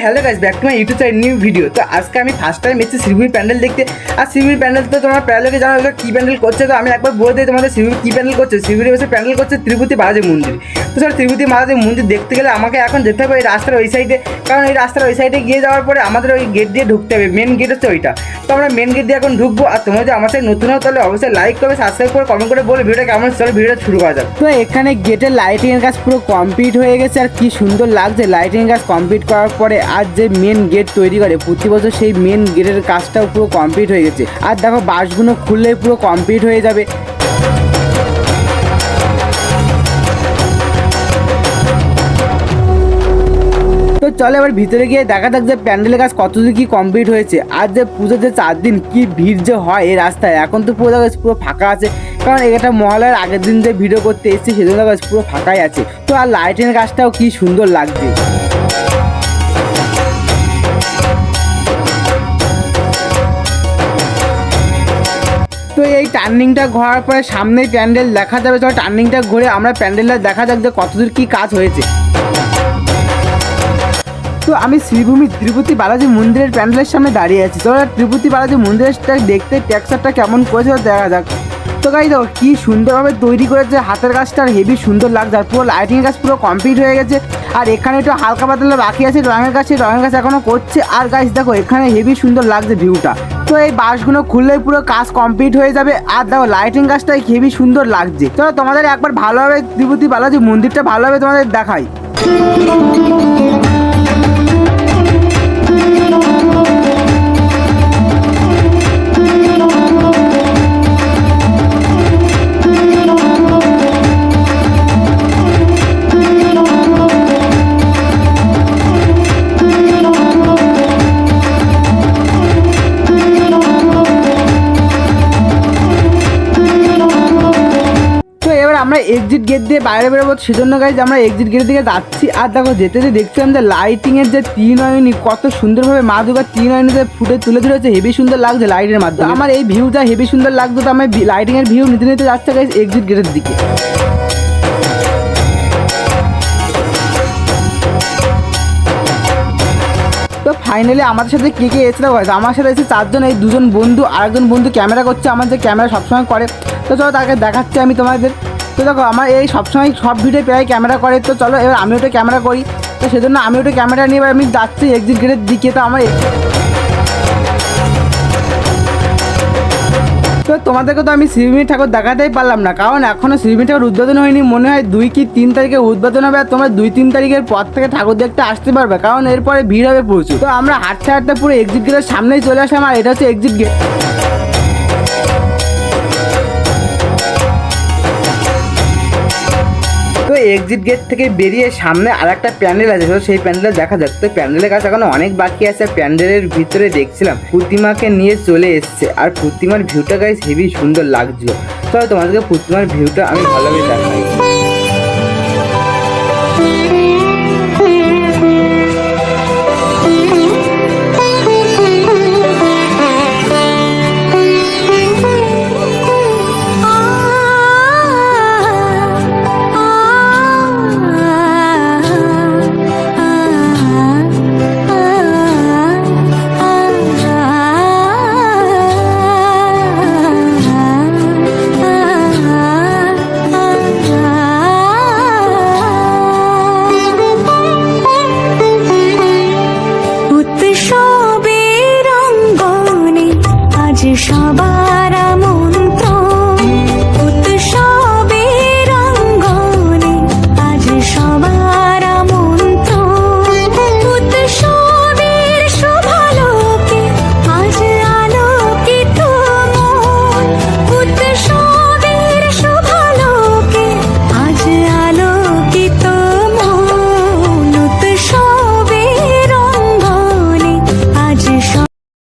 Hello guys, back to my YouTube channel new video. তো আজকে আমি ফার্স্ট টাইম এসেছি শ্রীভূমি প্যান্ডেল দেখতে। আর শ্রীভূমি প্যান্ডেল তো তোমার প্যান্ডেলকে জানো কী প্যান্ডেল করছে। তো আমি একবার বলে দিই তোমাদের শ্রীভূমি কী প্যান্ডেল করছে। শ্রীভূমি বসে প্যান্ডেল করছে তিরুপতি বালাজি মন্দির। তো স্যার তিরুপতি বালাজি মন্দির দেখতে গেলে আমাকে এখন যেতে হবে এই রাস্তার ওই সাইডে, কারণ এই রাস্তার ওই সাইডে গিয়ে যাওয়ার পরে আমাদের ওই গেট দিয়ে ঢুকতে হবে। মেন গেট হচ্ছে ওইটা। তো আমরা মেন গেট দিয়ে এখন ঢুকবো। আর তোমরা যদি আমার সাথে নতুন হও তাহলে অবশ্যই লাইক করবে, সাবস্ক্রাইব করে কমেন্ট করে বলে ভিডিওটা কেমন। চলো ভিডিওটা শুরু করা যাক। তো এখানে গেটের লাইটিংয়ের কাজ পুরো কমপ্লিট হয়ে গেছে। আর কি সুন্দর লাগছে লাইটিংয়ের কাজ কমপ্লিট করার পরে। আর যে মেন গেট তৈরি করে প্রতি বছর সেই মেন গেটের কাজটাও পুরো কমপ্লিট হয়ে গেছে। আর দেখো বাসগুলো খুললেই পুরো কমপ্লিট হয়ে যাবে। তো চলে এবার ভিতরে গিয়ে দেখা যাক যে প্যান্ডেলের কাজ কতদূর কি কমপ্লিট হয়েছে। আর যে পুজোর যে 4 দিন কি ভিড় যে হয় এই রাস্তায়, এখন তো পুরো দেখা পুরো ফাঁকা আছে, কারণ এটা মহালয়ার আগের দিন যে ভিডিও করতে এসেছি সেজন্য দেখা পুরো ফাঁকাই আছে। তো আর লাইটিংয়ের কাজটাও কি সুন্দর লাগছে। তো এই টার্নিংটা ঘোরার পরে সামনেই প্যান্ডেল দেখা যাবে। চলো টার্নিংটা ঘুরে আমরা প্যান্ডেলটা দেখা যাক যে কতদূর কি কাজ হয়েছে। তো আমি শ্রীভূমি তিরুপতি বালাজি মন্দিরের প্যান্ডেলের সামনে দাঁড়িয়ে আছি। তো তিরুপতি বালাজি মন্দিরটা দেখতে টেক্সচারটা কেমন করেছে দেখা যাক। তো গাইস দেখো কি সুন্দরভাবে তৈরি করেছে, হাতের কাজটা আর হেভি সুন্দর লাগছে। আর পুরো লাইটিংয়ের কাজ পুরো কমপ্লিট হয়ে গেছে। আর এখানে একটু হালকা পাতলা বাকি আছে রঙের কাজ, সেই রঙের কাজ এখনও করছে। আর গাইস দেখো এখানে হেভি সুন্দর লাগছে ভিউটা। তো এই বাসগুলো খুললেই পুরো কাজ কমপ্লিট হয়ে যাবে। আর দেখো লাইটিং কাজটা হেভি সুন্দর লাগছে। চলো তোমাদের একবার ভালোভাবে তিরুপতি বালাজি মন্দিরটা ভালোভাবে তোমাদের দেখাই। আমরা এক্সিট গেট দিয়ে বাইরে বেরোবো, সেজন্য গাইজ আমরা এক্সিট গেটের দিকে যাচ্ছি। আর দেখো যেতে যেতে দেখছিলাম যে লাইটিংয়ের যে ত্রিনয়নী কত সুন্দরভাবে মা দুর্গার ত্রিনয়নীতে ফুটে তুলে ধরেছে, হেভি সুন্দর লাগছে লাইটের মাধ্যমে। আমার এই ভিউটা হেভি সুন্দর লাগছে। তো আমি লাইটিংয়ের ভিউ নিতে নিতে যাচ্ছে গাইজ এক্সিট গেটের দিকে। তো ফাইনালি আমাদের সাথে কে কে এসেছিল গাইজ, আমার সাথে এসে 4 জন। এই 2 জন বন্ধু আর একজন বন্ধু ক্যামেরা করছে, আমার যে ক্যামেরা সবসময় করে। তো চলো তাকে দেখাচ্ছি আমি তোমাদের। তো দেখো আমার এই সবসময় সব ভিডিও প্রায় ক্যামেরা করে। তো চলো এবার আমি ওটা ক্যামেরা করি। তো সেজন্য আমি ওটা ক্যামেরা নিয়ে এবার আমি যাচ্ছি এক্সিট গেটের দিকে। তো আমার তো তোমাদেরকে তো আমি শ্রীভূমি ঠাকুর দেখাতেই পারলাম না, কারণ এখনও শ্রীভূমি ঠাকুর উদ্বোধন হয়নি। মনে হয় 2 কি 3 তারিখে উদ্বোধন হবে। আর তোমরা 2-3 তারিখের পর থেকে ঠাকুর দেখতে আসতে পারবে, কারণ এরপরে ভিড় হবে প্রচুর। তো আমরা হাঁটতে হাঁটতে পুরো এক্সিট গেটের সামনেই চলে আসলাম। আর এটা হচ্ছে এক্সিট গেট। তো এক্সিট গেট থেকে বেরিয়ে সামনে আর একটা প্যান্ডেল আছে, তো সেই প্যান্ডেলে দেখা যাক। তো প্যান্ডেলের কাছে এখনো অনেক বাকি আছে। প্যান্ডেলের ভিতরে দেখছিলাম প্রতিমাকে নিয়ে চলে এসছে। আর প্রতিমার ভিউটা গাইস হেভি সুন্দর লাগছিল। তো তোমাদেরকে প্রতিমার ভিউটা আমি ভালোভাবে দেখাই।